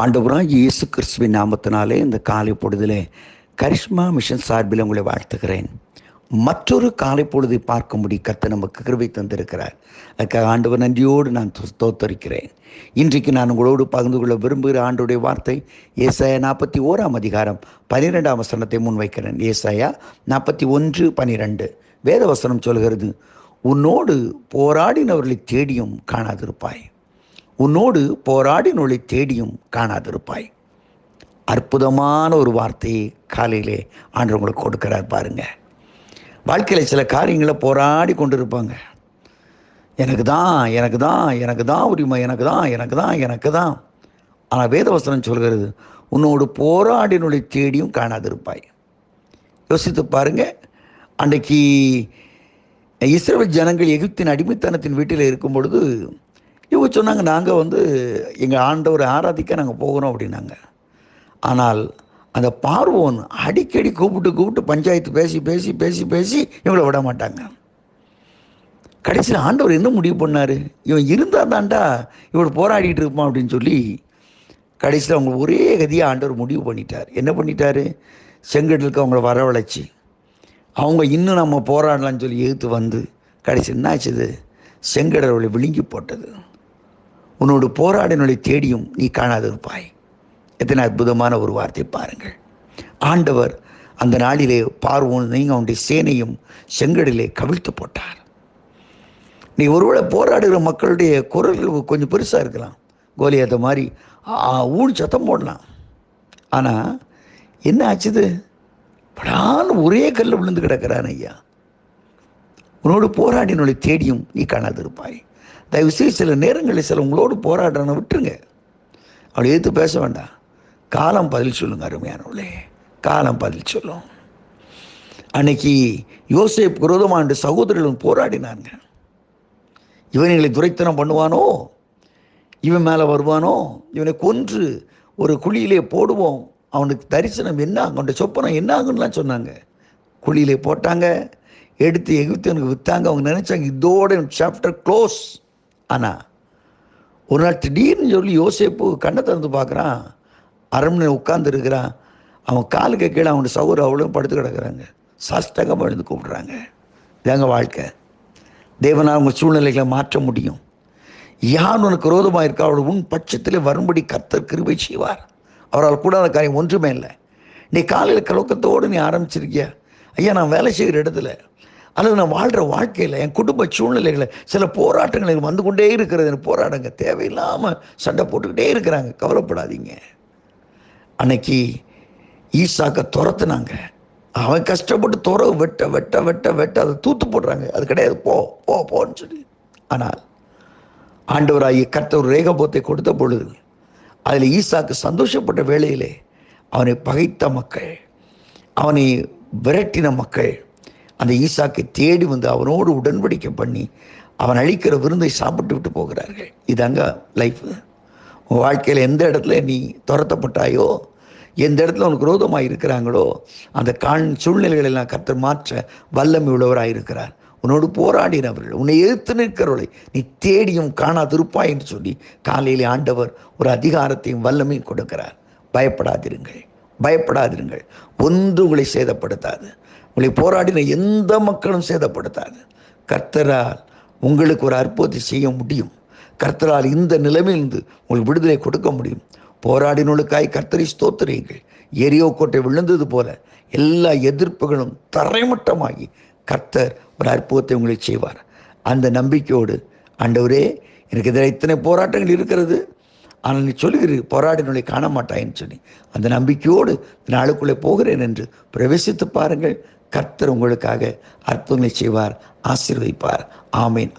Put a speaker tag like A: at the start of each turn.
A: ஆண்டவராகிய இயேசு கிறிஸ்துவின் நாமத்தினாலே இந்த காலை பொழுதிலே கரிஷ்மா மிஷன் சார்பில் உங்களை வாழ்த்துகிறேன். மற்றொரு காலை பொழுதை பார்க்கும்படி கர்த்தர் நமக்கு கிருபை தந்திருக்கிறார். அதுக்காக ஆண்டவர் நன்றியோடு நான் ஸ்தோத்தரிக்கிறேன். இன்றைக்கு நான் உங்களோடு பகிர்ந்து கொள்ள விரும்புகிற ஆண்டுடைய வார்த்தை ஏசாயா 41 அதிகாரம் 12 வசனத்தை முன்வைக்கிறேன். ஏசாயா 41:12 வேத வசனம் சொல்கிறது, உன்னோடு போராடினவர்களை தேடியும் காணாதிருப்பாய், உன்னோடு போராடினவர்களை தேடியும் காணாதிருப்பாய். அற்புதமான ஒரு வார்த்தையை காலையிலே ஆண்டவர் உங்களுக்கு கொடுக்கிறார் பாருங்க. வாழ்க்கையில் சில காரியங்களை போராடி கொண்டு இருப்பாங்க. எனக்கு தான் உரிமை, எனக்கு தான். ஆனால் வேதவசனம் சொல்கிறது, உன்னோடு போராடினுடைய தேடியும் காணாதிருப்பாய். யோசித்து பாருங்க. அன்றைக்கு இஸ்ரவேல் ஜனங்கள் எகிப்தின் அடிமைத்தனத்தின் வீட்டில் இருக்கும் பொழுது இவங்க சொன்னாங்க, நாங்கள் எங்கள் ஆண்டவரை ஆராதிக்க நாங்கள் போகிறோம் அப்படின்னாங்க. ஆனால் அந்த பார்வோன் அடிக்கடி கூப்பிட்டு பஞ்சாயத்து பேசி இவங்களை விட மாட்டாங்க. கடைசியில் ஆண்டவர் என்ன முடிவு பண்ணார், இவன் இருந்தால் தாண்டா இவன் போராடிட்டு இருப்பான் அப்படின்னு சொல்லி கடைசியில் அவங்க ஒரே கதியாக ஆண்டவர் முடிவு பண்ணிட்டார். என்ன பண்ணிட்டார், செங்கடலுக்கு அவங்கள வரவழைச்சி அவங்க இன்னும் நம்ம போராடலான்னு சொல்லி எதிர்த்து வந்து கடைசி என்னாச்சுது, செங்கடலை விழுங்கி போட்டது. உன்னோடு போராடினோட தேடியும் நீ காணாதிருப்பாய். எத்தனை அற்புதமான ஒரு வார்த்தை பாருங்கள். ஆண்டவர் அந்த நாளிலே பார்வோனையும் அவனுடைய சேனையும் செங்கடலே கவிழ்த்து போட்டார். நீ ஒருவேளை போராடுகிற மக்களுடைய குரல்கள் கொஞ்சம் பெருசாக இருக்கலாம், கோலியாத்த மாதிரி ஊழ் சத்தம் போடலாம். ஆனால் என்ன ஆச்சுது, படான்னு ஒரே கல்ல விழுந்து கிடக்கிறான். ஐயா, உன்னோடு போராடினோட தேடியும் நீ காணாதிருப்பாய். தயவுசெய்து சில நேரங்களில் சில உங்களோடு போராடுறன விட்டுருங்க, அவளை எதிர்த்து பேச வேண்டாம். காலம் பதில் சொல்லுங்க. அருமையானவளே, காலம் பதில் சொல்லும். அன்னைக்கு யோசேப்பு விரோதமான சகோதரர்களும் போராடினாங்க. இவன் எங்களை துரைத்தனம் பண்ணுவானோ, இவன் மேலே வருவானோ, இவனை கொன்று ஒரு குழியிலே போடுவோம், அவனுக்கு தரிசனம் என்ன, அவனுடைய சொப்பனம் என்ன ஆகுன்னுலாம் சொன்னாங்க. குழியிலே போட்டாங்க, எடுத்து எகிப்தியனுக்கு விற்றாங்க. அவங்க நினைச்சாங்க இதோட சாப்டர் க்ளோஸ். ஆனால் ஒரு நாள் திடீர்னு சொல்லி யோசேப்பு கண்ணை திறந்து பார்க்குறான், அரண்மனை உட்கார்ந்து இருக்கிறான். அவன் காலுக்கு கீழே அவனுடைய சகோதரர் அவ்வளோ படுத்து கிடக்குறாங்க. சாஷ்டகமாக எழுந்து கூப்பிடுறாங்க. இதாங்க வாழ்க்கை. தேவனால் அவங்க சூழ்நிலைகளை மாற்ற முடியும். யார் உனக்கு விரோதமாக இருக்கா அவள் உன் பட்சத்தில் வரும்படி கர்த்தர் கிருபை செய்வார். அவரால் கூடாத காரியம் ஒன்றுமே இல்லை. நீ காலையில் கலக்கத்தோடு நீ ஆரம்பிச்சிருக்கியா, ஐயா நான் வேலை செய்கிற இடத்துல அல்லது நான் வாழ்கிற வாழ்க்கையில் என் குடும்ப சூழ்நிலைகளை சில போராட்டங்கள் வந்து கொண்டே இருக்கிறது. எனக்கு போராடுங்க, தேவையில்லாமல் சண்டை போட்டுக்கிட்டே இருக்கிறாங்க. கவலைப்படாதீங்க. அன்னைக்கு ஈசாக்க துரத்துனாங்க. அவன் கஷ்டப்பட்டு வெட்ட அதை தூத்து போடுறாங்க. அது கிடையாது, போன்னு சொல்லி. ஆனால் ஆண்டவராகிய கர்த்தர் ஒரு ரேகபோத்தை கொடுத்த பொழுது அதில் ஈசாக்கு சந்தோஷப்பட்ட வேளையிலே அவனை பகைத்த மக்கள், அவனை விரட்டின மக்கள் அந்த ஈசாக்கை தேடி வந்து அவனோடு உடன்படிக்கை பண்ணி அவன் அழிக்கிற விருந்தை சாப்பிட்டு விட்டு போகிறார்கள். இதாங்க லைஃப். உன் வாழ்க்கையில் எந்த இடத்துல நீ துரத்தப்பட்டாயோ, எந்த இடத்துல உனக்கு விரோதமாக இருக்கிறாங்களோ, அந்த சூழ்நிலைகளெல்லாம் கர்த்தர் மாற்ற வல்லமை உள்ளவராக இருக்கிறார். உன்னோடு போராடினவர்கள், உன்னை எதிர்த்து நிற்கிறவர்களை நீ தேடியும் காணாதிருப்பாய் என்று சொல்லி காலையிலே ஆண்டவர் ஒரு அதிகாரத்தையும் வல்லமையும் கொடுக்கிறார். பயப்படாதிருங்கள். ஒன்று உங்களை சேதப்படுத்தாது. உங்களை போராடின எந்த மக்களும் சேதப்படுத்தாது. கர்த்தரால் உங்களுக்கு ஒரு அற்புதத்தை செய்ய முடியும். கர்த்தரால் இந்த நிலைமையிலிருந்து உங்களுக்கு விடுதலை கொடுக்க முடியும். போராடினோளுக்காய் கர்த்தரை ஸ்தோத்திரியுங்கள். எரியோ கோட்டை விழுந்தது போல எல்லா எதிர்ப்புகளும் தரைமட்டமாகி கர்த்தர் ஒரு அற்புதத்தை உங்களை செய்வார். அந்த நம்பிக்கையோடு, ஆண்டவரே எனக்கு எதிராக இத்தனை போராட்டங்கள் இருக்கிறது, ஆனால் நீ சொல்லுகிறீர் போராடினோளை காண மாட்டாயின்னு சொல்லி அந்த நம்பிக்கையோடு நாளுக்குள்ளே போகிறேன் என்று பிரவேசித்து பாருங்கள். கர்த்தர் உங்களுக்காக அற்புதங்களை செய்வார், ஆசீர்வதிப்பார். ஆமேன்.